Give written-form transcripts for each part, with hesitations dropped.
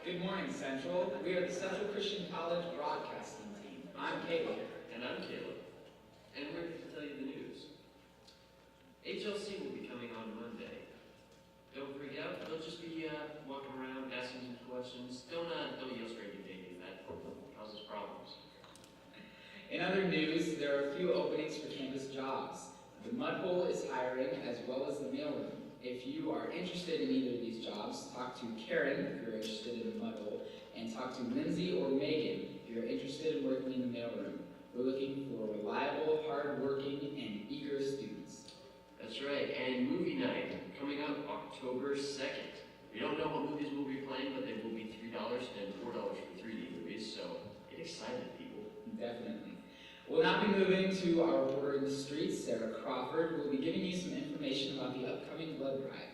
Good morning, Central. We are the Central Christian College broadcasting team. I'm Caleb. And I'm Caleb. And we're here to tell you the news. HLC will be coming on Monday. Don't freak out. They'll just be walking around, asking some questions. Don't yell straight to baby. That causes problems. In other news, there are a few openings for campus jobs. The Mud Hole is hiring, as well as the mailroom. If you are interested in either of these jobs, talk to Karen if you're interested in the Mud Hole, and talk to Lindsay or Megan if you're interested in working in the mailroom. We're looking for reliable, hard-working, and eager students. That's right. And movie night coming up October 2nd. We don't know what movies we'll be playing, but they will be $3 and $4 for 3D movies, so get excited, people. Definitely. We'll now be moving to our reporter in the streets, Sarah Crawford, who will be giving you some information about the upcoming blood drive.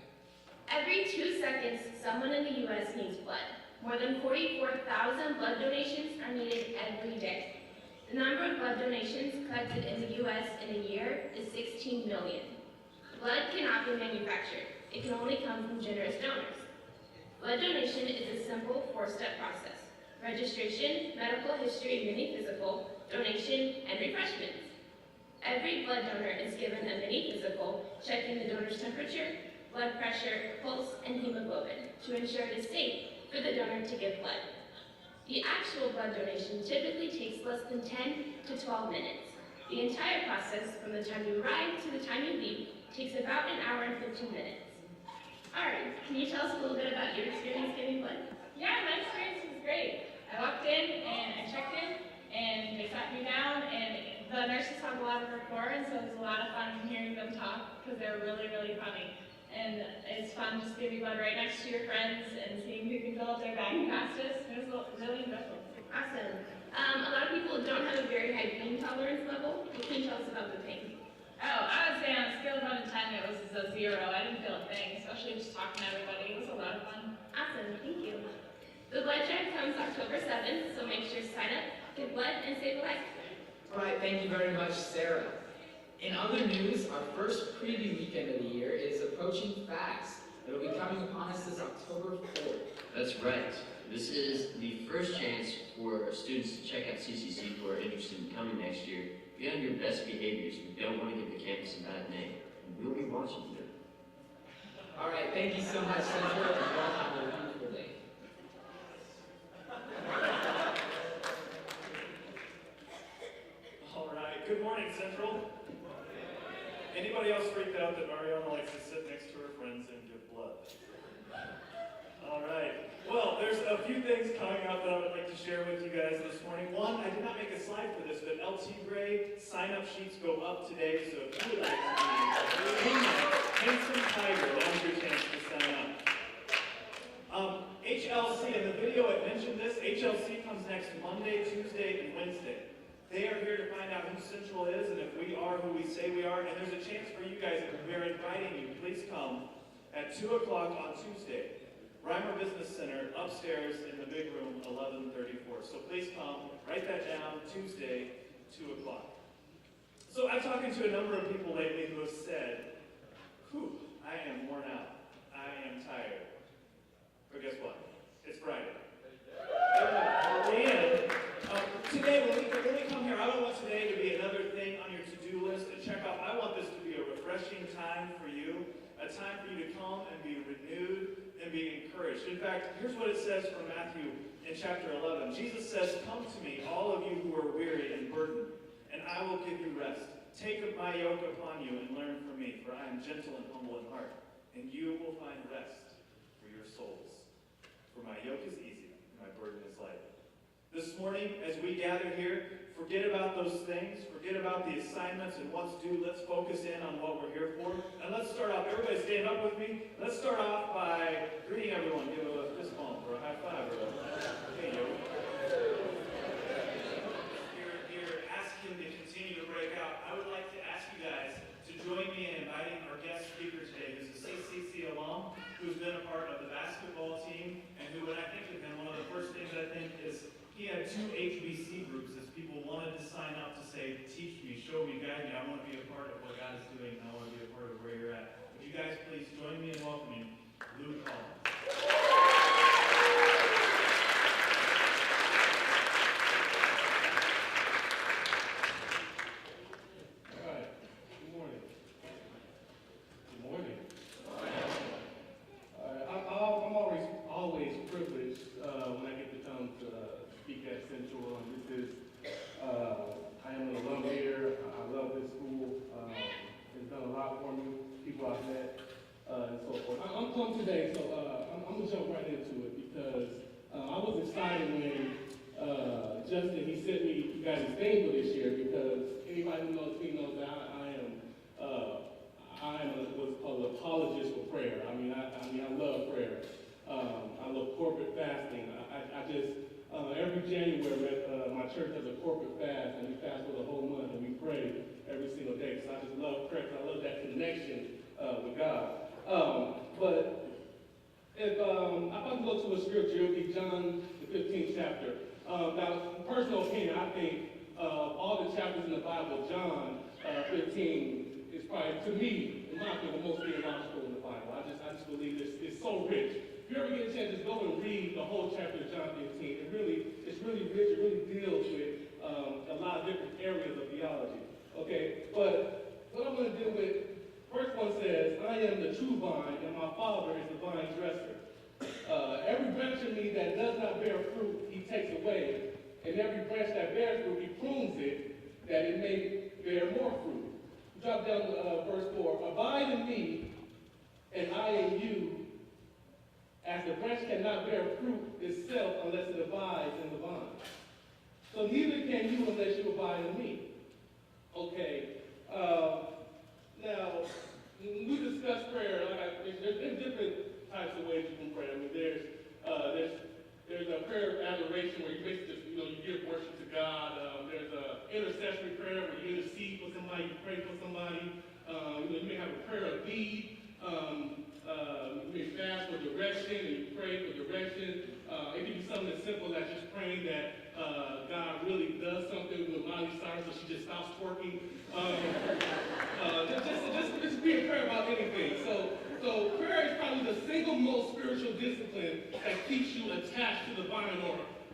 Every 2 seconds, someone in the U.S. needs blood. More than 44,000 blood donations are needed every day. The number of blood donations collected in the U.S. in a year is 16 million. Blood cannot be manufactured. It can only come from generous donors. Blood donation is a simple 4-step process: registration, medical history, mini physical, donation, and refreshments. Every blood donor is given a mini physical, checking the donor's temperature, blood pressure, pulse, and hemoglobin to ensure it is safe for the donor to give blood. The actual blood donation typically takes less than 10 to 12 minutes. The entire process, from the time you arrive to the time you leave, takes about an hour and 15 minutes. Alright, can you tell us a little bit about your experience giving blood? Yeah, my experience was great. I walked in and I checked in and they sat me down, and the nurses have a lot of rapport, and so it was a lot of fun hearing them talk because they're really, really funny. And it's fun just giving blood right next to your friends and seeing who can fill up their bag fastest. It was really enjoyable. Awesome. A lot of people don't have a very high pain tolerance level. What can you tell us about the pain? Oh, I would say on a scale of 1 to 10, it was a 0. I didn't feel a thing, especially just talking to everybody. It was a lot of fun. Awesome, thank you. The blood drive comes October 7th, so make sure to sign up, give blood, and save a life. All right, thank you very much, Sarah. In other news, our first preview weekend of the year is approaching fast. It'll be coming upon us this October 4th. That's right. This is the first chance for students to check out CCC who are interested in coming next year. Be on your best behaviors. We don't want to give the campus a bad name. And we'll be watching you. All right, thank you so much, Central, and y'all have a wonderful day. All right, good morning, Central. Anybody else freaked out that Mariana likes to sit next to her friends and give blood? All right. Well, there's a few things coming up that I would like to share with you guys this morning. One, I did not make a slide for this, but LT Gray sign-up sheets go up today, so if you would like to be Handsome Tiger, now's your chance to sign up. HLC, in the video I mentioned this, HLC comes next Monday, Tuesday, and Wednesday. They are here to find out who Central is and if we are who we say we are, and there's a chance for you guys, if we're inviting you, please come at 2 o'clock on Tuesday. Reimer Business Center, upstairs in the big room, 1134. So please come, write that down, Tuesday, 2 o'clock. So I've talked to a number of people lately who have said, whew, I am worn out. I am tired. But guess what? It's Friday. And today, when we come here, I don't want today to be another thing on your to-do list to check off. I want this to be a refreshing time for you, a time for you to come and be renewed and be encouraged. In fact, here's what it says from Matthew in chapter 11. Jesus says, "Come to me, all of you who are weary and burdened, and I will give you rest. Take up my yoke upon you and learn from me, for I am gentle and humble in heart, and you will find rest for your souls. For my yoke is easy, and my burden is light." This morning, as we gather here, forget about those things, forget about the assignments and what's due. Let's focus in on what we're here for. And let's start off, everybody stand up with me. Let's start off by greeting everyone. Give a fist bump or a high five or a hey, yo. You're asking to continue to break out. I would like to ask you guys to join me in inviting our guest speaker today, who's a CCC alum, who's been a part of the basketball team, and who, when I think of him, one of the first things I think is he had 2 HBC groups as people wanted to sign up to say, teach me, show me, guide me. I want to be a part of what God is doing, and I want to be a part of where you're at. Would you guys please join me in welcoming Luke Collins? every January my church has a corporate fast, and we fast for the whole month, and we pray every single day. So I just love prayer, 'cause I love that connection with God. But if I can go to a scripture, it'll be John the 15th chapter. Now, personal opinion, I think all the chapters in the Bible, John 15 is probably, to me, in my opinion, the most theological in the Bible. I just believe it's so rich. If you ever get a chance, just go and read the whole chapter of John 15. It's really rich. It really deals with a lot of different areas of theology. Okay, but what I'm going to deal with, first one says, I am the true vine, and my Father is the vine dresser. Every branch in me that does not bear fruit, he takes away. And every branch that bears fruit, he prunes it, that it may bear more fruit. Drop down to verse 4. Abide in me, and I in you, as the branch cannot bear fruit itself unless it abides in the vine. So neither can you unless you abide in me. Okay. Now, when we discuss prayer, there's different types of ways you can pray. I mean, there's a prayer of adoration where you basically just, you give worship to God. There's a intercessory prayer where you intercede for somebody, you pray for somebody. You may have a prayer of need. You may fast for direction and you pray for direction. It can be something as simple as just praying that God really does something with Miley Cyrus so she just stops twerking. Just be a prayer about anything. So prayer is probably the single most spiritual discipline that keeps you attached to the vine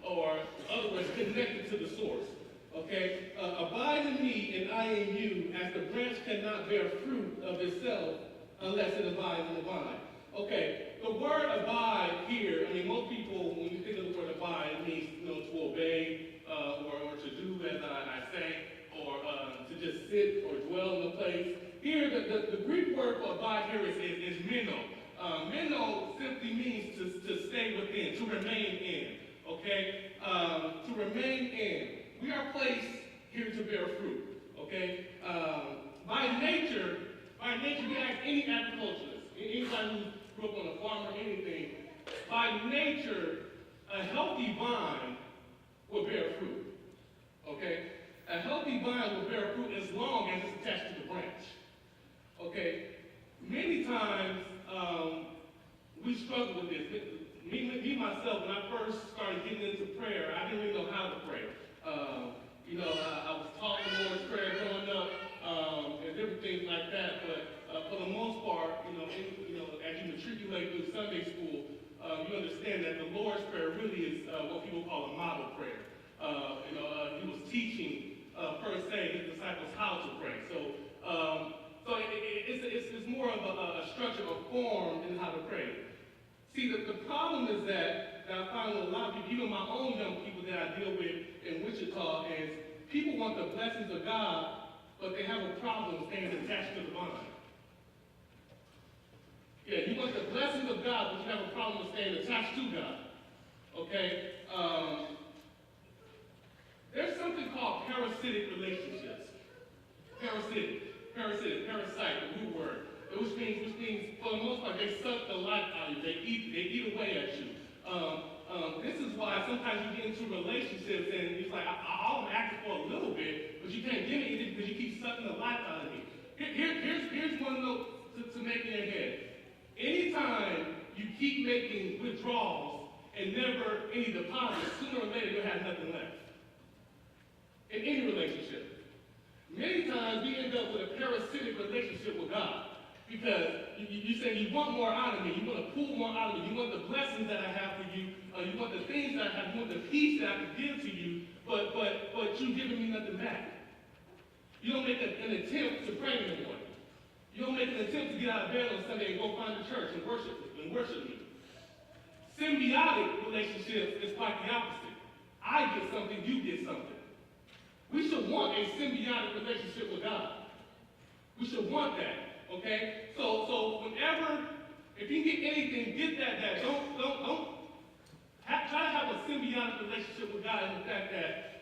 or other words, connected to the source. Okay? Abide in me and I in you, as the branch cannot bear fruit of itself unless it abides in the vine. Okay, the word abide here, I mean, most people, when you think of the word abide, it means, to obey, or to do as I say, or to just sit or dwell in the place. Here, the Greek word for abide here is meno. Meno simply means to stay within, to remain in, okay? To remain in. We are placed here to bear fruit, okay? By nature, you ask any agriculturalist, anybody who grew up on a farm or anything, by nature, a healthy vine will bear fruit, okay? A healthy vine will bear fruit as long as it's attached to the branch, okay? Many times, we struggle with this. Me myself, when I first started getting into prayer, I didn't really know how to pray. I was taught the Lord's Prayer growing up, and different things like that, but for the most part, as you matriculate through Sunday school, you understand that the Lord's Prayer really is what people call a model prayer. He was teaching, per se, his disciples how to pray. So it's more of a structure, a form in how to pray. See, the problem is that I find with a lot of people, even my own young people that I deal with in Wichita, is people want the blessings of God, but they have a problem staying attached to the vine. Yeah, you want the blessings of God, but you have a problem with staying attached to God. Okay? There's something called parasitic relationships. Parasite, the root word. Which means, for the most part, they suck the life out of you. They eat away at you. This is why sometimes you get into relationships and it's like, I'll act for a little bit, but you can't give me anything because you keep sucking the life out of me. Here's one note to make in your head. Anytime you keep making withdrawals and never any deposits, sooner or later you'll have nothing left. In any relationship. Many times we end up with a parasitic relationship with God. Because you say you want more out of me, you want to pull more out of me, you want the blessings that I have for you, you want the things that I have, you want the peace that I can give to you, but you're giving me nothing back. You don't make an attempt to pray in the morning. You don't make an attempt to get out of bed on Sunday and go find the church and worship me. Symbiotic relationships is quite the opposite. I get something, you get something. We should want a symbiotic relationship with God. We should want that. Okay? So whenever, if you get anything, get that. Don't try to have a symbiotic relationship with God in the fact that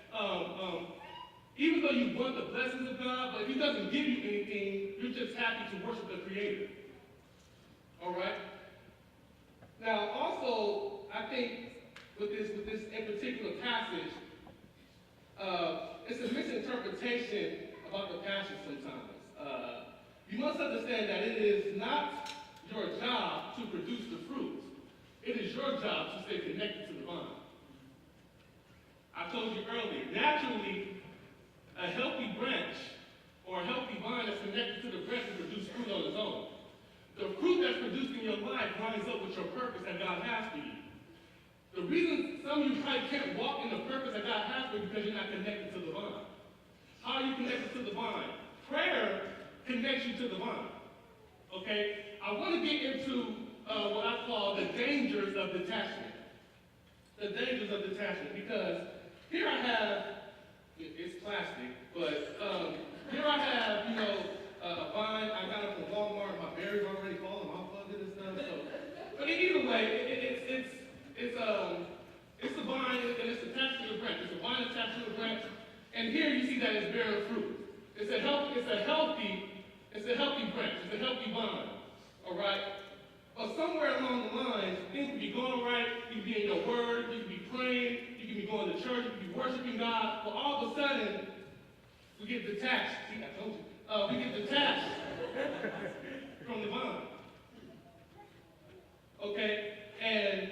even though you want the blessings of God, but if He doesn't give you anything, you're just happy to worship the Creator. All right? Now, also, I think with this in particular passage, it's a misinterpretation about the passage sometimes. You must understand that it is not your job to produce the fruit. It is your job to stay connected to the vine. I told you earlier, naturally, a healthy branch or a healthy vine that's connected to the branch will produce fruit on its own. The fruit that's produced in your life lines up with your purpose that God has for you. The reason some of you probably can't walk in the purpose that God has for you is because you're not connected to the vine. How are you connected to the vine? Prayer connects you to the vine. Okay? I want to get into what I call the dangers of detachment. The dangers of detachment, because here I have, it's plastic, but here I have, a vine. I got it from Walmart. My berries already falling off of it and stuff. So, but either way, it's a vine and it's attached to the branch. It's a vine attached to the branch, and here you see that it's bearing fruit. It's a healthy branch. It's a healthy vine. All right. But somewhere along the lines, things can be going right. You can be in your word. You can be praying. You can be going to church. You can be worshiping God. But all of a sudden, we get detached. See, I told you. We get detached from the vine. Okay? And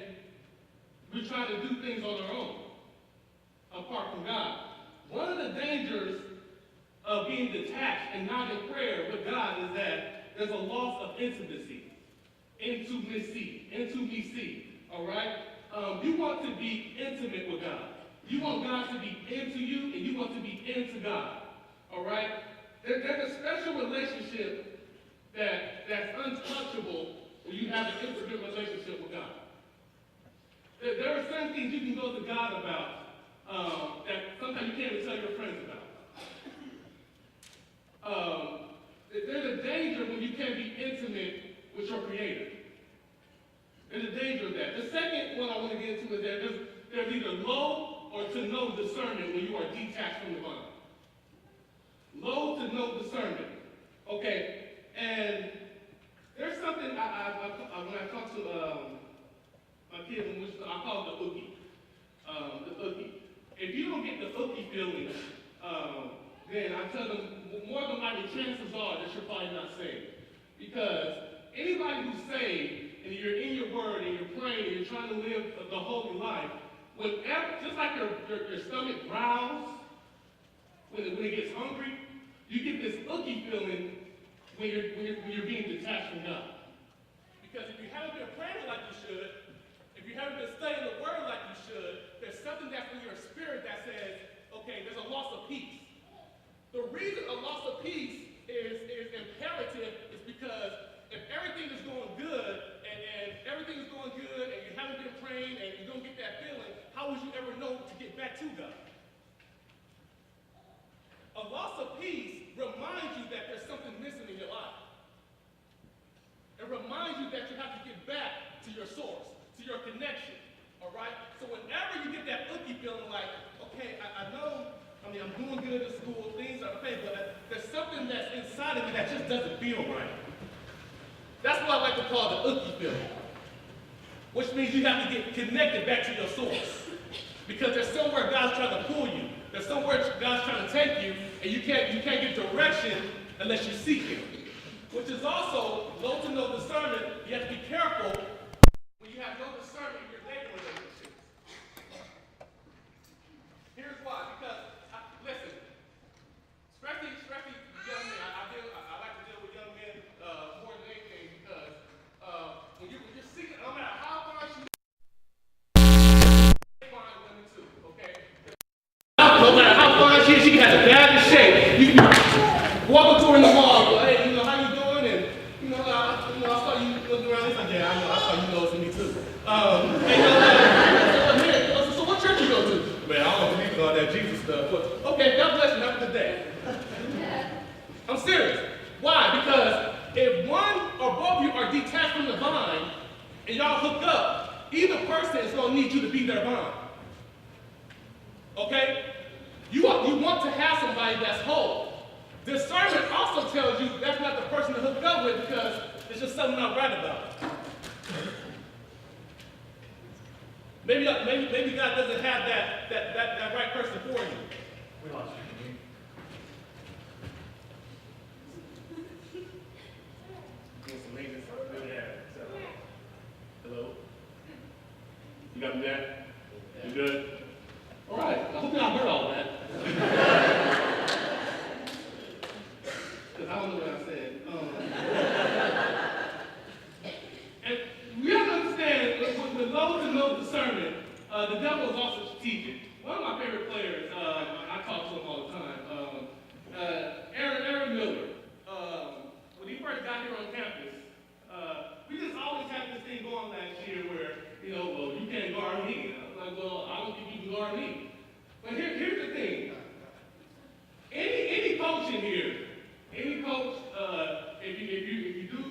we try to do things on our own, apart from God. One of the dangers of being detached and not in prayer with God is that there's a loss of intimacy. Intimacy. All right? You want to be intimate with God. You want God to be into you, and you want to be into God. All right? There's a special relationship that's untouchable when you have an intimate relationship with God. There are certain things you can go to God about that sometimes you can't even tell your friends about. There's a danger when you can't be intimate with your Creator. There's a danger of that. The second one I want to get into is that there's either low or to no discernment when you are detached from the vine. Low to no discernment. Okay, and there's something when I talk to my kids, I call it the ookie. The ookie. If you don't get the ookie feeling, then I tell them more than likely chances are that you're probably not saved. Because anybody who's saved, and you're in your word, and you're praying, and you're trying to live the holy life, whenever, just like your stomach growls when it gets hungry, you get this ookie feeling when you're being detached from God. Because if you haven't been praying like you should, if you haven't been studying the word like you should, there's something that's in your spirit that says, okay, there's a loss of peace. The reason a loss of peace is imperative is because if everything is going good and everything is going good and you haven't been praying and you don't get that feeling, how would you ever know to get back to God? A loss of peace reminds you that there's something missing in your life. It reminds you that you have to get back to your source, to your connection, all right? So whenever you get that ookie feeling like, okay, I know, I'm doing good at school, things are okay, but there's something that's inside of me that just doesn't feel right. That's what I like to call the ookie feeling, which means you have to get connected back to your source. Because there's somewhere God's trying to pull you. There's somewhere God's trying to take you, and you can't get direction unless you seek Him. Which is also low to no discernment. You have to be careful when you have no discernment in your dating relationships. Here's why. Because, listen, especially young men, I like to deal with young men more than anything because when you're seeking, no matter how far you find women too, okay? No matter how far she is, she can have the baddest shape. You can walk up to her in the mall, go, hey, how you doing? And I saw you looking around. He's like, yeah, I know. I saw you noticing me too. So what church you go to? Man, I don't believe in all that Jesus stuff. But, okay, God bless you. Have a good day. I'm serious. Why? Because if one or both of you are detached from the vine and y'all hook up, either person is going to need you to be their vine. Okay? You want to have somebody that's whole. Discernment also tells you that's not the person to hook up with because there's just something not right about it. Maybe God doesn't have that right person for you. We lost you. Doing some maintenance. Hello? You got me there? You good? All right. I hope y'all heard all that. Because I don't know what I said. And we have to understand, with those who know discernment, the devil is also strategic. One of my favorite players, I talk to him all the time, Aaron Miller. When he first got here on campus, we just always had this thing going last year where, well, you can't guard me. I was like, well, I don't think you can guard me. But here's the thing. Any coach in here, any coach, if you do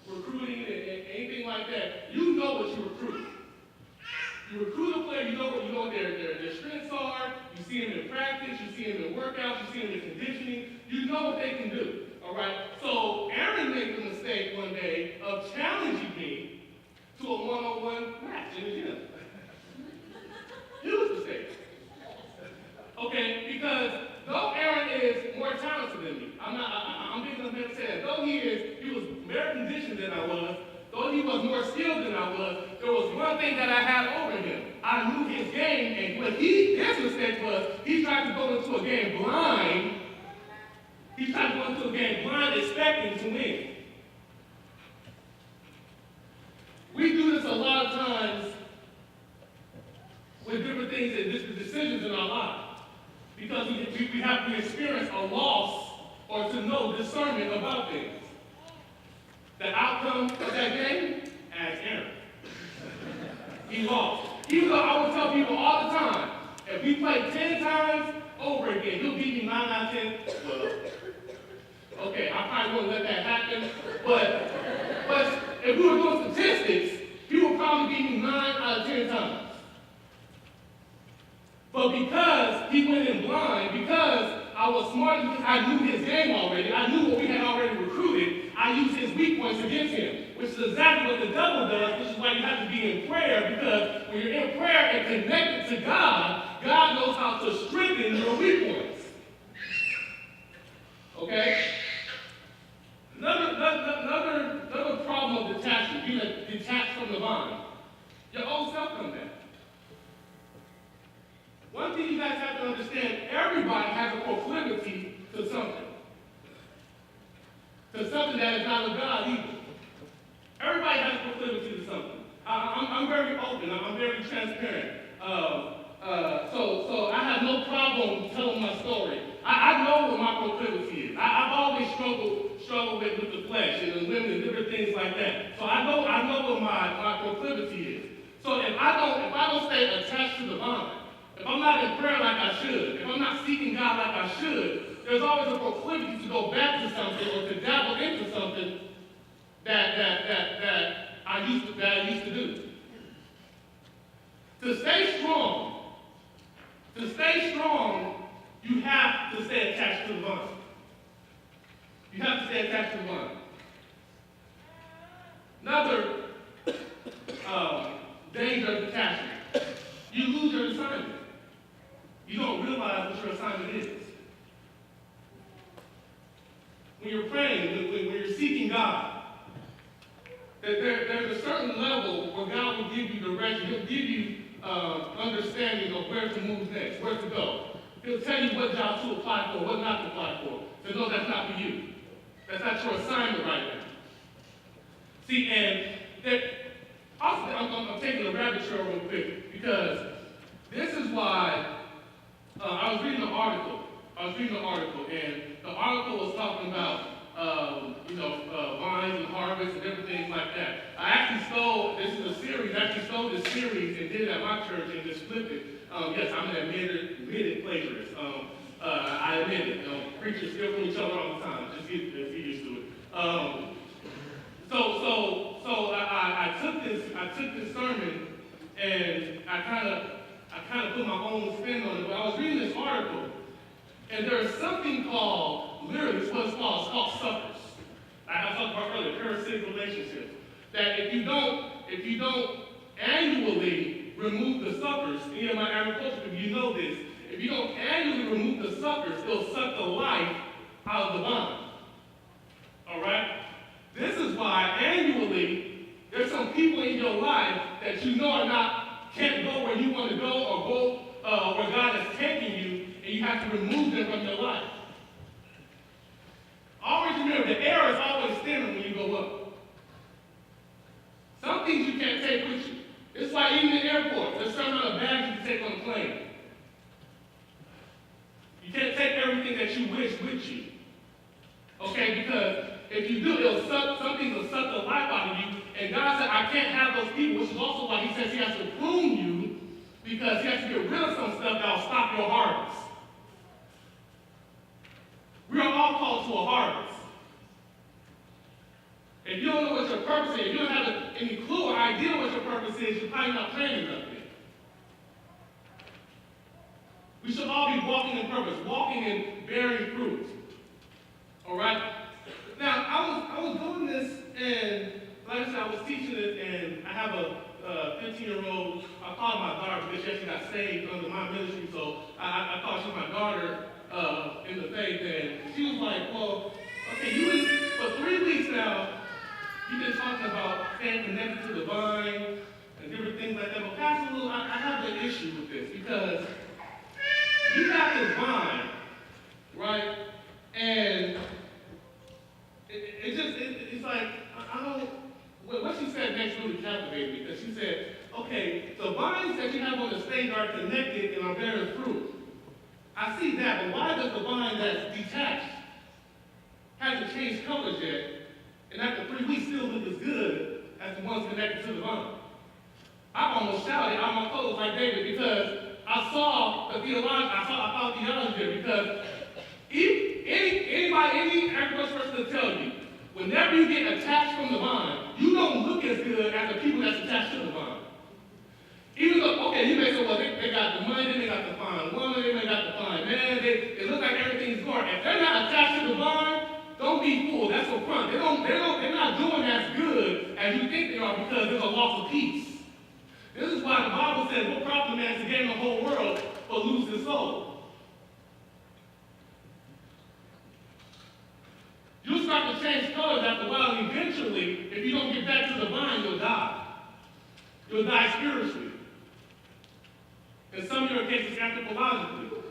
recruiting and anything like that, you know what you recruit. You recruit a player, you know what their strengths are, you see them in practice, you see them in workouts, you see them in conditioning, you know what they can do. All right? So Aaron made the mistake one day of challenging me to a one-on-one match in the gym. Huge mistake. Okay, because though Aaron is more talented than me, I'm big enough man to say that. Though he was better conditioned than I was, though he was more skilled than I was, there was one thing that I had over him. I knew his game, and what his mistake was, he tried to go into a game blind. He tried to go into a game blind, expecting to win. We do this a lot of times with different things and different decisions in our lives. Because we have to experience a loss or to know discernment about things. The outcome of that game, ask Aaron. He lost. Even though I would tell people all the time, if we play 10 times over again, he'll beat me 9 out of 10. Well, okay, I probably wouldn't let that happen. But if we were doing statistics, he would probably beat me 9 out of 10 times. But because he went in blind, because I was smart, because I knew his game already, I knew what we had already recruited, I used his weak points against him, which is exactly what the devil does, which is why you have to be in prayer, because when you're in prayer and connected to God, God knows how to strengthen your weak points. Okay? Another problem of detachment, being detached from the vine. Your old self comes back. One thing you guys have to understand, everybody has a proclivity to something. To something that is not of God either. Everybody has a proclivity to something. I'm very open, I'm very transparent. So I have no problem telling my story. I know what my proclivity is. I've always struggled with the flesh and the women and different things like that. So I know what my proclivity is. So if I don't stay attached to the vine, if I'm not in prayer like I should, if I'm not seeking God like I should, there's always a proclivity to go back to something or to dabble into something that I used to do. To stay strong, you have to stay attached to the vine. You have to stay attached to the vine. Another danger of detachment. You lose your assignment. You don't realize what your assignment is. When you're praying, when you're seeking God, there's a certain level where God will give you direction. He'll give you understanding of where to move next, where to go. He'll tell you what job to apply for, what not to apply for. So no, that's not for you. That's not your assignment right now. See, and also, I'm taking a rabbit trail real quick because this is why I was reading an article, and the article was talking about, vines and harvests and different things like that. I actually stole this series and did it at my church and just flipped it. Yes, I'm an admitted plagiarist. I admit it. Preachers steal from each other all the time. Just get used to it. So I took this sermon and I kind of put my own spin on it. But I was reading this article, and there's something called, literally, it's what it's called suckers. Like I talked about earlier, parasitic relationships. That if you don't annually remove the suckers, any of my agriculture people, you know this. If you don't annually remove the suckers, it'll suck the life out of the vine. All right? This is why annually, there's some people in your life that you know can't go where you want to go or go where God is taking you, and you have to remove them from your life. Always remember, the air is always thinner when you go up. Some things you can't take with you. It's like even in the airport, there's some amount of bags you can take on a plane. You can't take everything that you wish with you. Okay, because if you do, some things will suck the life out of you. And God said, I can't have those people, which is also why he says he has to prune you, because he has to get rid of some stuff that will stop your harvest. We are all called to a harvest. If you don't know what your purpose is, if you don't have any clue or idea what your purpose is, you're probably not planning nothing. We should all be walking in purpose, walking and bearing fruit. All right? Now, I was doing this, and like I said, I was teaching it, and I have a 15-year-old, I call her my daughter because she actually got saved under my ministry, so I call her my daughter in the faith, and she was like, well, okay, for 3 weeks now, you've been talking about staying connected to the vine and different things like that, but Pastor Lou, I have an issue with this, because you got this vine, right, and it's like, I don't, what she said next really captivated me, because she said, okay, the vines that you have on the stage are connected and are bearing fruit. I see that, but why does the vine that's detached hasn't changed colors yet, and after 3 weeks still look as good as the ones connected to the vine? I almost shouted out my clothes like David, because I saw theology there, because any agricultural person will tell you, whenever you get attached from the vine, you don't look as good as the people that's attached to the vine. Even though, okay, you may say, well, they got the money, they got the fine woman, they may got the fine man, it looks like everything's going. If they're not attached to the vine, don't be fooled. That's a front. They're not doing as good as you think they are, because there's a loss of peace. This is why the Bible says, what profit a man to gain the whole world but lose his soul? You'll start to change colors after a while, and eventually, if you don't get back to the vine, you'll die. You'll die spiritually. In some of your cases, anthropologically.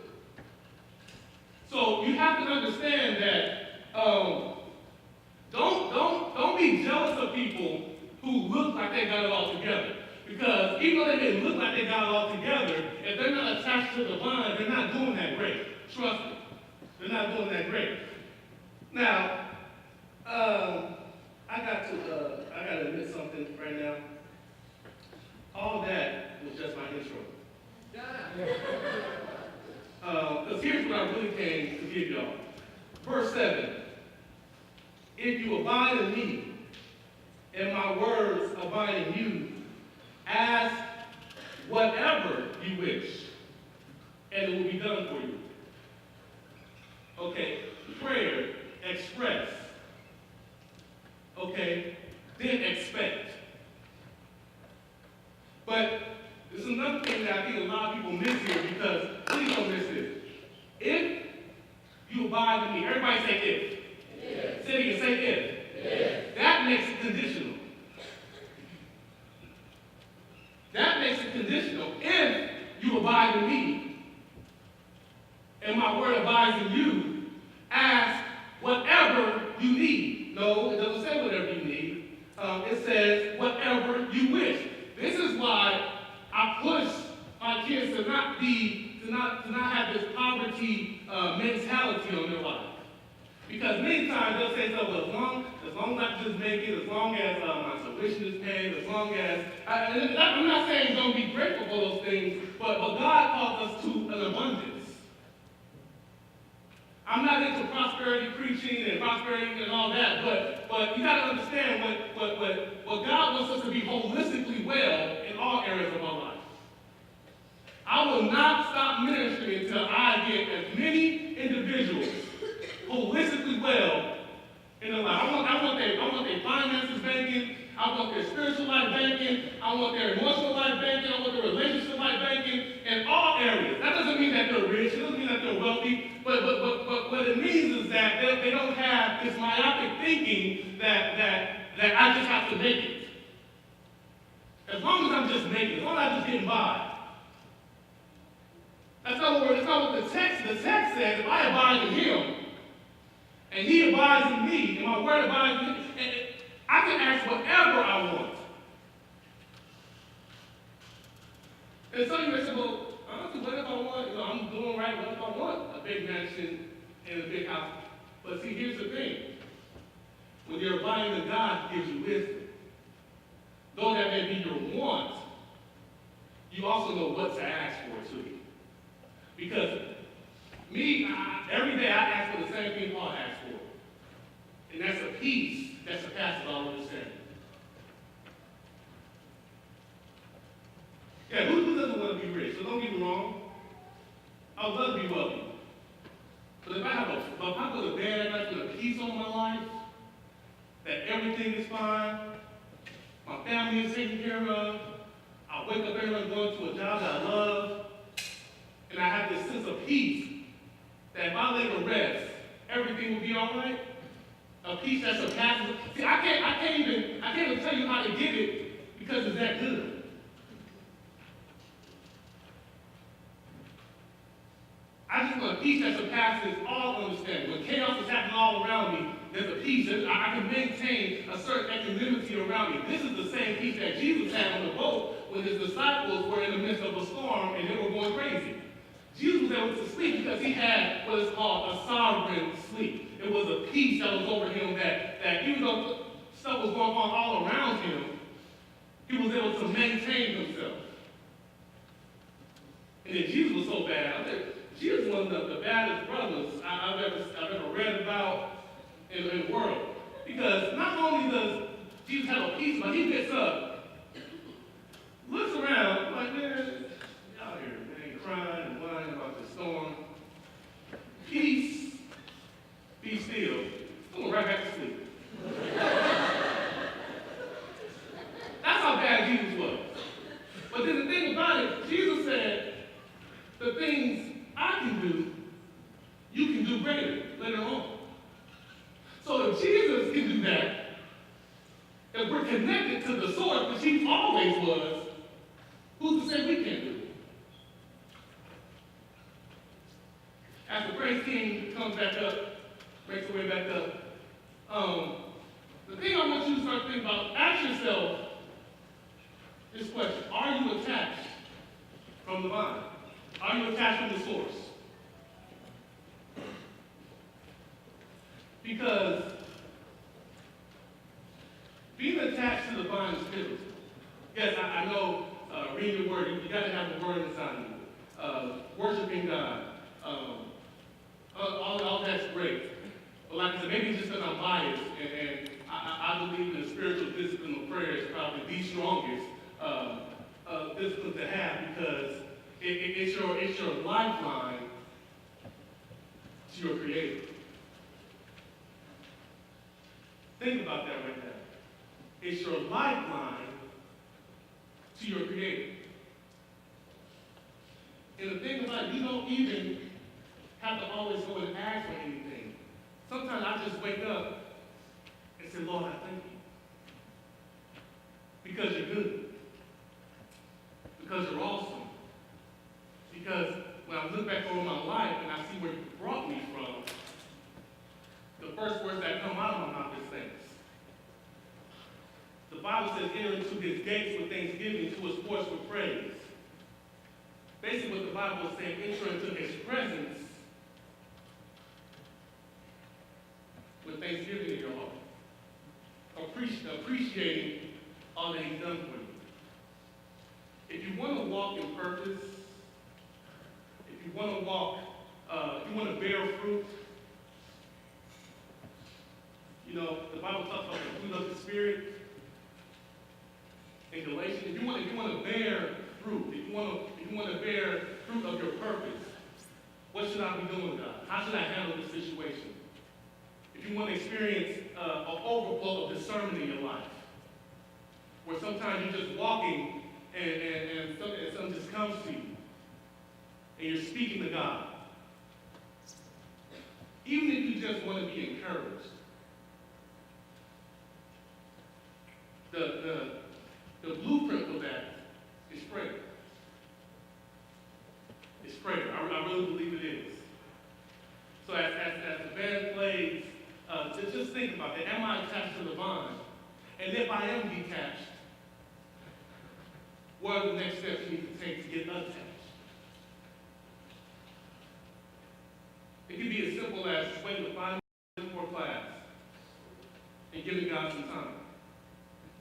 So you have to understand that don't be jealous of people who look like they got it all together. Because even though they didn't look like they got it all together, if they're not attached to the vine, they're not doing that great. Trust me. They're not doing that great. Now, I got to admit something right now. All that was just my intro. Because here's what I really came to give y'all. Verse 7. If you abide in me, and my words abide in you, ask whatever you wish, and it will be done for you. Okay, prayer, express. Okay, then expect. But there's another thing that I think a lot of people miss here, because please don't miss this. If you abide in me, everybody say if. Yes. Say it again, say if. Yes. That makes it conditional. That makes it conditional. If you abide in me, and my word abides in you, ask whatever you need. No, it doesn't say whatever you need. It says whatever you wish. This is why I push my kids to not have this poverty mentality on their life. Because many times they'll say, so as long as I can just make it, as long as my tuition is paid, as long as, I'm not saying don't be grateful for those things, but God calls us to an abundance. I'm not into prosperity preaching and prosperity and all that, but you got to understand what God wants us to be holistically well in all areas of our life. I will not stop ministering until I get as many individuals holistically well in their life. I want their finances banking. I want their spiritual life banking. I want their emotional life banking. I want their relationship life banking in all areas. That doesn't mean that they're rich. It doesn't mean that they're wealthy. But what it means is that they don't have this myopic thinking that I just have to make it. As long as I'm just making it, as long as I'm just getting by. That's not what the text says. If I abide in him, and he abides in me, and my word abides in me, and I can ask whatever I want. And some of you may say, well, honestly, what if I want, I'm doing right, what if I want a big mansion and a big house? But see, here's the thing. When you're abiding in God, he gives you wisdom. Though that may be your want, you also know what to ask for too. Because every day I ask for the same thing Paul asked for. And that's a peace that surpasses all understanding. Yeah, who doesn't want to be rich? So don't get me wrong. I would love to be wealthy. But if I go to bed at night with a peace on my life, that everything is fine, my family is taken care of, I wake up every day going to a job that I love, and I have this sense of peace that if I lay to rest, everything will be all right. A peace that surpasses. See, I can't even tell you how to get it because it's that good. I just want a peace that surpasses all understanding. When chaos is happening all around me, there's a peace. I can maintain a certain equanimity around me. This is the same peace that Jesus had on the boat when his disciples were in the midst of a storm and they were going crazy. Jesus was able to sleep because he had what is called a sovereign sleep. It was a peace that was over him that even though stuff was going on all around him, he was able to maintain himself. And then Jesus was so bad. Jesus was one of the baddest brothers I've ever read about in the world. Because not only does Jesus have a peace, but he gets up, looks around, like, man, y'all here, man, crying and whining about the storm. Peace, be still. I'm going right back to sleep. That's how bad Jesus was. But then the thing about it, Jesus said, the things I can do, you can do greater later on. So if Jesus can do that, if we're connected to the source, which he always was, who's to say we can't do it? As the praise team comes back up, makes their way back up, the thing I want you to start thinking about, ask yourself this question: are you attached from the vine? Are you attached from the source? Because being attached to the vine is pivotal. Yes, I know reading the word, you got to have the word inside of you. Worshiping God, all that's great. But like I said, maybe it's just because I'm biased, and I believe in the spiritual discipline of prayer is probably the strongest discipline to have, because it's your lifeline to your Creator. Think about that right now. It's your lifeline to your Creator. And the thing about it, you don't even have to always go and ask for anything. Sometimes I just wake up and say, Lord, I thank you. Because you're good. Because you're awesome. Because when I look back over my life and I see where you brought me from, the first words that come out of my mouth is thanks. The Bible says, enter into his gates with thanksgiving, to his courts with praise. Basically what the Bible is saying, enter into his presence with thanksgiving in your heart. Appreciating all that he's done for you. If you want to walk in purpose, if you want to walk, if you want to bear fruit, you know, the Bible talks about the fruit of the Spirit in Galatians. If you want to bear fruit, if you want to bear fruit of your purpose, what should I be doing, God? How should I handle this situation? If you want to experience an overflow of discernment in your life, where sometimes you're just walking and something just comes to you, and you're speaking to God. Even if you just want to be encouraged, the blueprint for that is prayer. It's prayer. I really believe it is. So as the band plays, just think about it. Am I attached to the vine? And if I am detached, what are the next steps you need to take to get attached? It can be as simple as waiting to 5 minutes before class and giving God some time.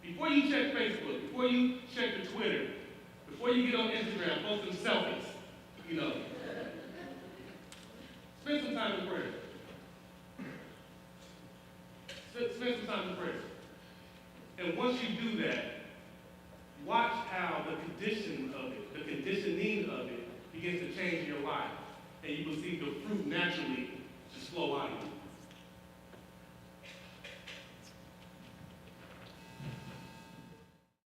Before you check Facebook, before you check your Twitter, before you get on Instagram, post some selfies, you know, spend some time in prayer. Spend some time in prayer. And once you do that, watch how the condition of it, the conditioning of it, begins to change your life. And you will see the fruit naturally just flow out of you.